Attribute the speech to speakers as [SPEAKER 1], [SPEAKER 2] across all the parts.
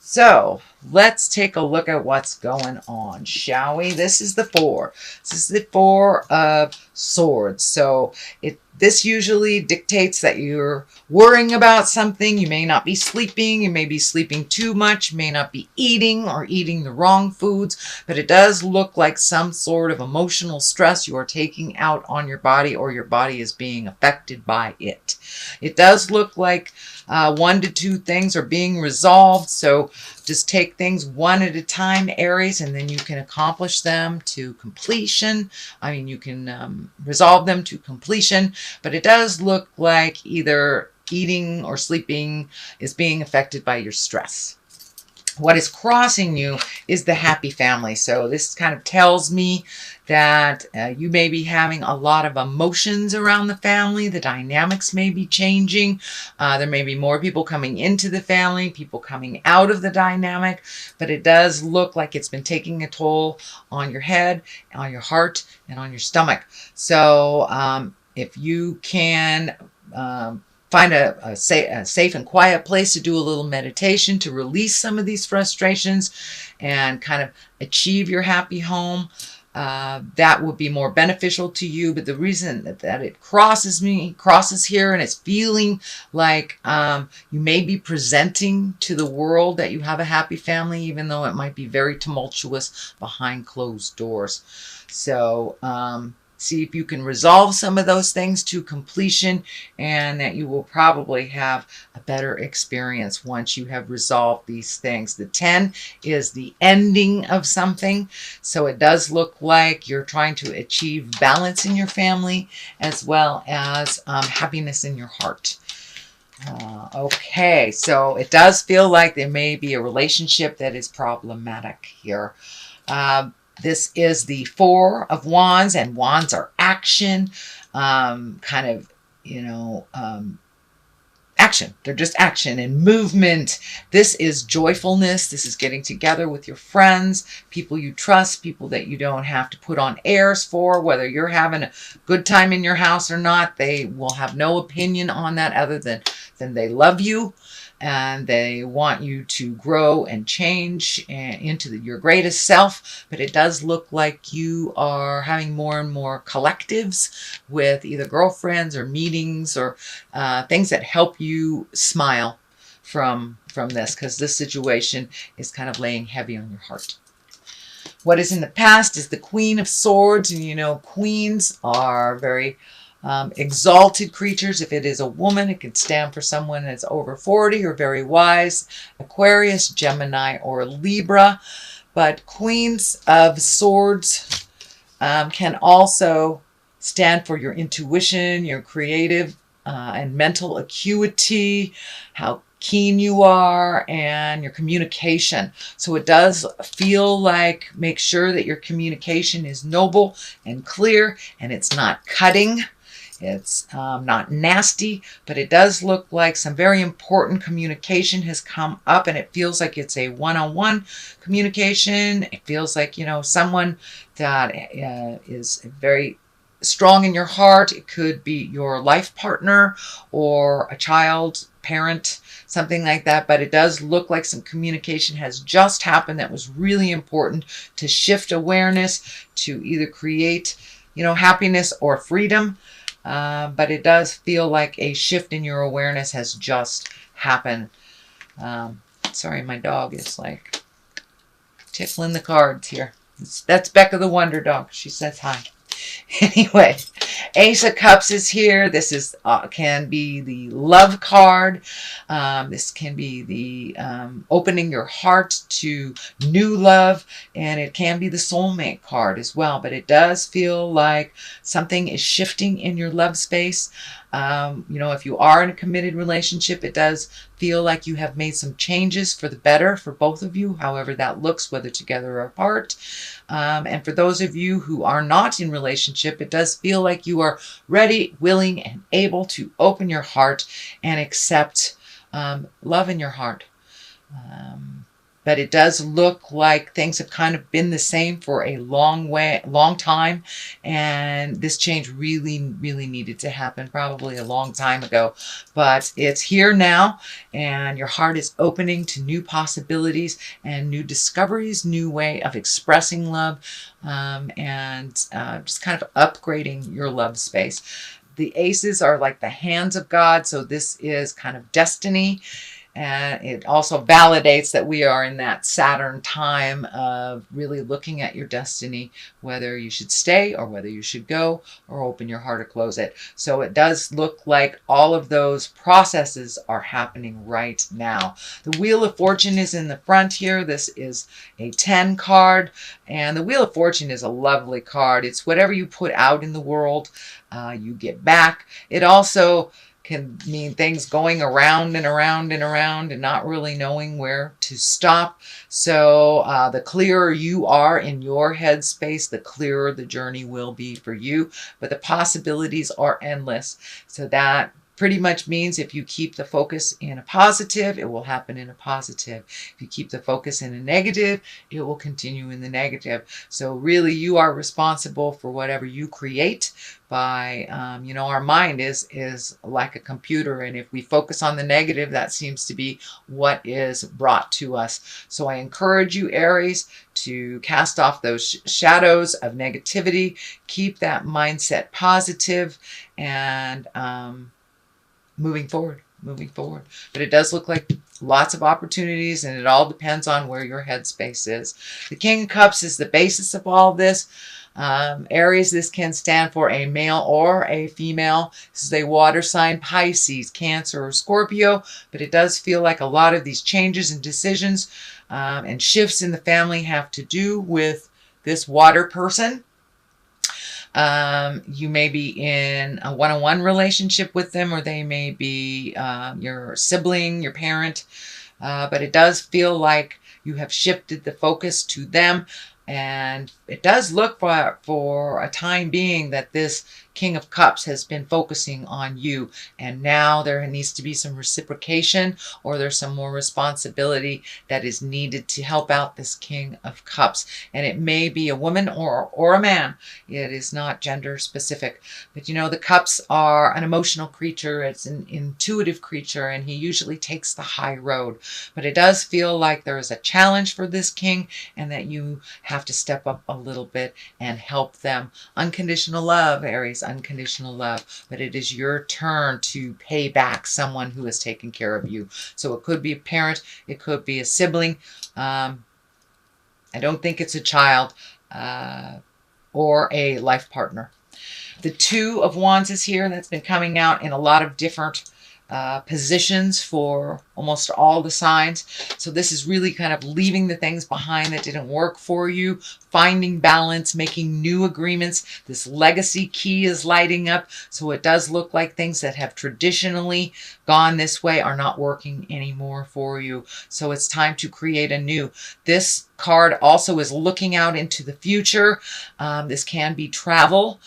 [SPEAKER 1] So let's take a look at what's going on, shall we? This is the four. This is the Four of Swords. So this usually dictates that you're worrying about something. You may not be sleeping. You may be sleeping too much. You may not be eating or eating the wrong foods. But it does look like some sort of emotional stress you are taking out on your body, or your body is being affected by it. It does look like 1 to 2 things are being resolved. So just take things one at a time, Aries, and then you can accomplish them to completion. You can resolve them to completion, but it does look like either eating or sleeping is being affected by your stress. What is crossing you is the happy family. So this kind of tells me that you may be having a lot of emotions around the family. The dynamics may be changing. There may be more people coming into the family, people coming out of the dynamic, but it does look like it's been taking a toll on your head, on your heart, and on your stomach. So if you can find a safe and quiet place to do a little meditation to release some of these frustrations and kind of achieve your happy home, that will be more beneficial to you. But the reason that it crosses here, and it's feeling like you may be presenting to the world that you have a happy family, even though it might be very tumultuous behind closed doors. So see if you can resolve some of those things to completion, and that you will probably have a better experience once you have resolved these things. The 10 is the ending of something. So it does look like you're trying to achieve balance in your family, as well as happiness in your heart. Okay, so it does feel like there may be a relationship that is problematic here. This is the Four of Wands, and wands are action, action. They're just action and movement. This is joyfulness. This is getting together with your friends, people you trust, people that you don't have to put on airs for. Whether you're having a good time in your house or not, they will have no opinion on that other than they love you. And they want you to grow and change into your greatest self. But it does look like you are having more and more collectives with either girlfriends or meetings or things that help you smile from this, because this situation is kind of laying heavy on your heart. What is in the past is the Queen of Swords. And queens are very exalted creatures. If it is a woman, it could stand for someone that's over 40 or very wise, Aquarius, Gemini, or Libra. But Queens of Swords can also stand for your intuition, your creative and mental acuity, how keen you are, and your communication. So it does feel like, make sure that your communication is noble and clear, and it's not cutting. It's not nasty, but it does look like some very important communication has come up, and it feels like it's a one-on-one communication. It feels like, someone that is very strong in your heart. It could be your life partner or a child, parent, something like that. But it does look like some communication has just happened that was really important to shift awareness, to either create, happiness or freedom. But it does feel like a shift in your awareness has just happened. Sorry, my dog is like tickling the cards here. That's Becca the Wonder Dog. She says hi. Anyway, Ace of Cups is here. This can be the love card. This can be the opening your heart to new love, and it can be the soulmate card as well. But it does feel like something is shifting in your love space. If you are in a committed relationship, it does feel like you have made some changes for the better for both of you, however that looks, whether together or apart. And for those of you who are not in relationship, it does feel like you are ready, willing, and able to open your heart and accept love in your heart. but it does look like things have kind of been the same for a long time. And this change really, really needed to happen probably a long time ago, but it's here now, and your heart is opening to new possibilities and new discoveries, new way of expressing love, and just kind of upgrading your love space. The aces are like the hands of God, so this is kind of destiny. And it also validates that we are in that Saturn time of really looking at your destiny, whether you should stay or whether you should go or open your heart or close it. So it does look like all of those processes are happening right now. The Wheel of Fortune is in the front here. This is a 10 card, and the Wheel of Fortune is a lovely card. It's whatever you put out in the world, you get back. It also can mean things going around and around and around and not really knowing where to stop. So the clearer you are in your headspace, the clearer the journey will be for you. But the possibilities are endless. So that pretty much means if you keep the focus in a positive, it will happen in a positive. If you keep the focus in a negative, it will continue in the negative. So really, you are responsible for whatever you create by, our mind is like a computer. And if we focus on the negative, that seems to be what is brought to us. So I encourage you, Aries, to cast off those shadows of negativity, keep that mindset positive, and moving forward. But it does look like lots of opportunities, and it all depends on where your headspace is. The King of Cups is the basis of all this. Aries, this can stand for a male or a female. This is a water sign, Pisces, Cancer, or Scorpio, but it does feel like a lot of these changes and decisions and shifts in the family have to do with this water person. You may be in a one-on-one relationship with them, or they may be your sibling, your parent, but it does feel like you have shifted the focus to them. And it does look for a time being that this King of Cups has been focusing on you, and now there needs to be some reciprocation, or there's some more responsibility that is needed to help out this King of Cups. And it may be a woman or a man. It is not gender specific. But the cups are an emotional creature. It's an intuitive creature, and he usually takes the high road. But it does feel like there is a challenge for this king, and that you have to step up a little bit and help them. Unconditional love, Aries, unconditional love. But it is your turn to pay back someone who has taken care of you. So it could be a parent, it could be a sibling. I don't think it's a child or a life partner. The Two of Wands is here. That's been coming out in a lot of different positions for almost all the signs. So this is really kind of leaving the things behind that didn't work for you, finding balance, making new agreements. This legacy key is lighting up. So it does look like things that have traditionally gone this way are not working anymore for you. So it's time to create a new. This card also is looking out into the future. This can be travel,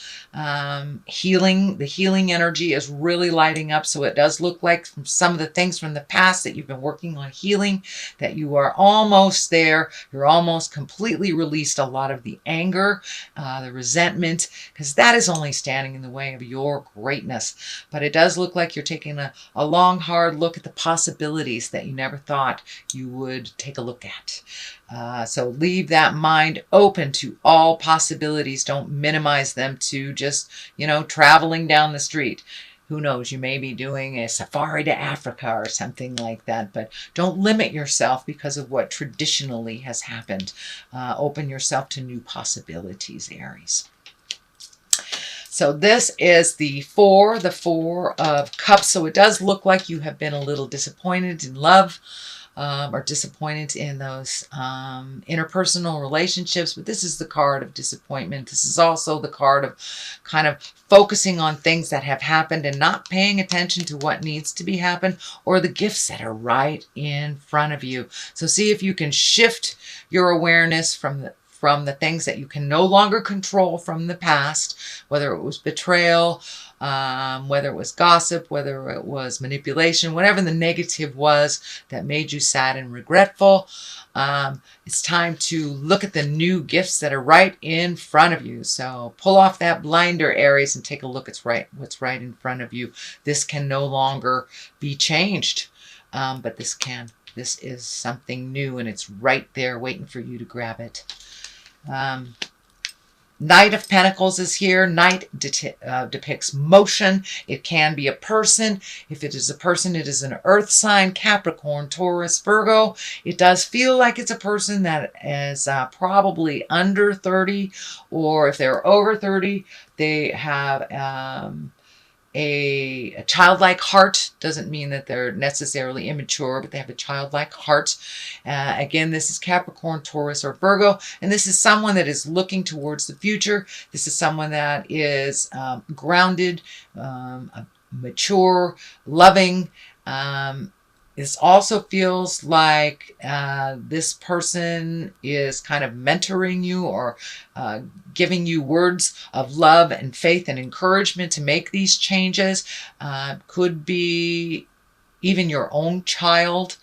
[SPEAKER 1] healing. The healing energy is really lighting up. So it does look like from some of the things from the past that you've been working on healing, that you are almost there. You're almost completely released a lot of the anger, the resentment, because that is only standing in the way of your greatness. But it does look like you're taking a long, hard look at the possibilities that you never thought you would take a look at. So leave that mind open to all possibilities. Don't minimize them to just, traveling down the street. Who knows, you may be doing a safari to Africa or something like that, but don't limit yourself because of what traditionally has happened. Open yourself to new possibilities, Aries. So this is the Four of Cups. So it does look like you have been a little disappointed in love. Or disappointed in those interpersonal relationships. But this is the card of disappointment. This is also the card of kind of focusing on things that have happened and not paying attention to what needs to be happened, or the gifts that are right in front of you. So see if you can shift your awareness from from the things that you can no longer control from the past, whether it was betrayal, whether it was gossip, whether it was manipulation, whatever the negative was that made you sad and regretful. It's time to look at the new gifts that are right in front of you. So pull off that blinder, Aries, and take a look at what's right in front of you. This can no longer be changed, but this can. This is something new, and it's right there waiting for you to grab it. Knight of Pentacles is here. Knight depicts motion. It can be a person. If it is a person, it is an earth sign, Capricorn, Taurus, Virgo. It does feel like it's a person that is probably under 30, or if they're over 30, they have a childlike heart. Doesn't mean that they're necessarily immature, but they have a childlike heart. Again, this is Capricorn, Taurus, or Virgo, and this is someone that is looking towards the future. This is someone that is grounded, mature, loving. This also feels like this person is kind of mentoring you, or giving you words of love and faith and encouragement to make these changes. Could be even your own child,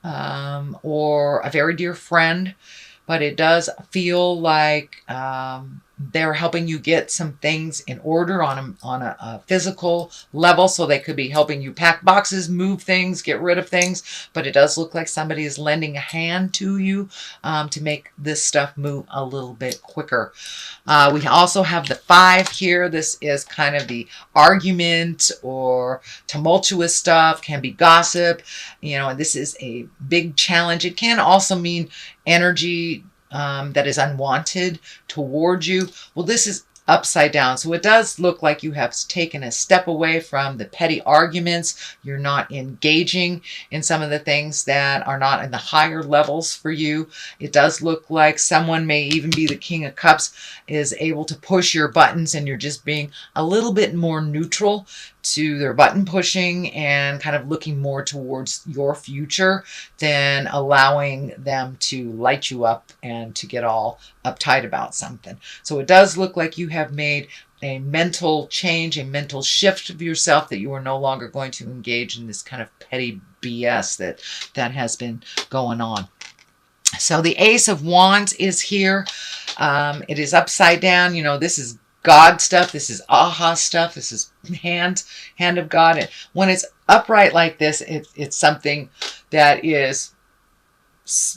[SPEAKER 1] or a very dear friend, but it does feel like they're helping you get some things in order on a physical level. So they could be helping you pack boxes, move things, get rid of things. But it does look like somebody is lending a hand to you to make this stuff move a little bit quicker. We also have the 5 here. This is kind of the argument or tumultuous stuff. Can be gossip, and this is a big challenge. It can also mean energy that is unwanted towards you. Well, this is upside down. So it does look like you have taken a step away from the petty arguments. You're not engaging in some of the things that are not in the higher levels for you. It does look like someone, may even be the King of Cups, is able to push your buttons, and you're just being a little bit more neutral to their button pushing and kind of looking more towards your future than allowing them to light you up and to get all uptight about something. So it does look like you have made a mental change, a mental shift of yourself, that you are no longer going to engage in this kind of petty BS that has been going on. So the Ace of Wands is here. It is upside down. This is God stuff. This is aha stuff. This is hand of God. And when it's upright like this, it's something that is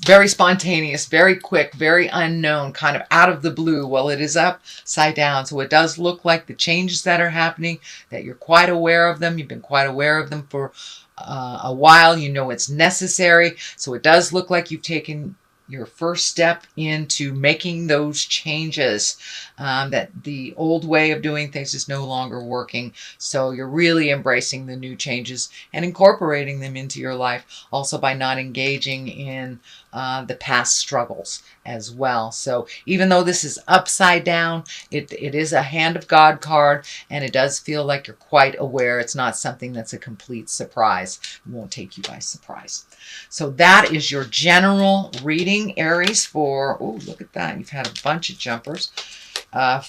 [SPEAKER 1] very spontaneous, very quick, very unknown, kind of out of the blue. Well, it is upside down. So it does look like the changes that are happening, that you're quite aware of them. You've been quite aware of them for a while. It's necessary. So it does look like you've taken your first step into making those changes, that the old way of doing things is no longer working. So you're really embracing the new changes and incorporating them into your life, also by not engaging in the past struggles as well. So even though this is upside down, it is a Hand of God card, and it does feel like you're quite aware. It's not something that's a complete surprise. It won't take you by surprise. So that is your general reading, Aries, for, oh, look at that. You've had a bunch of jumpers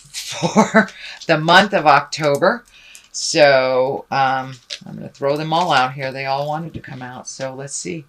[SPEAKER 1] for the month of October. So I'm going to throw them all out here. They all wanted to come out. So let's see.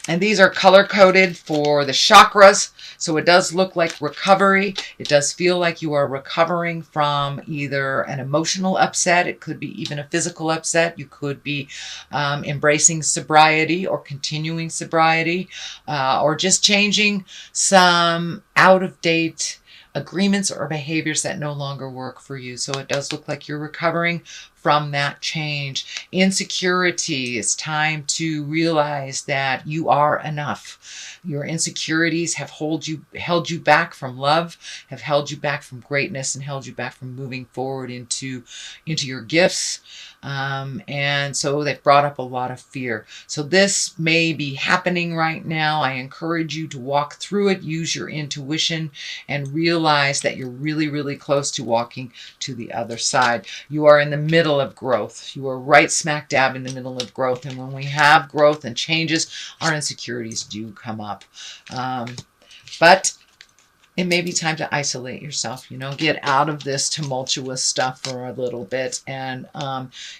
[SPEAKER 1] And these are color-coded for the chakras. So it does look like recovery. It does feel like you are recovering from either an emotional upset. It could be even a physical upset. You could be embracing sobriety or continuing sobriety, or just changing some out-of-date agreements or behaviors that no longer work for you. So it does look like you're recovering from that change. Insecurity, it's time to realize that you are enough. Your insecurities have held you back from love, have held you back from greatness, and held you back from moving forward into your gifts. And so they've brought up a lot of fear. So this may be happening right now. I encourage you to walk through it, use your intuition, and realize that you're really, really close to walking to the other side. You are in the middle of growth. You are right smack dab in the middle of growth. And when we have growth and changes, our insecurities do come up. But it may be time to isolate yourself, you know, get out of this tumultuous stuff for a little bit and,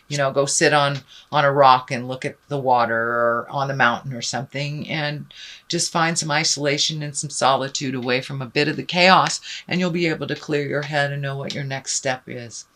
[SPEAKER 1] you know, go sit on a rock and look at the water or on the mountain or something and just find some isolation and some solitude away from a bit of the chaos, and you'll be able to clear your head and know what your next step is.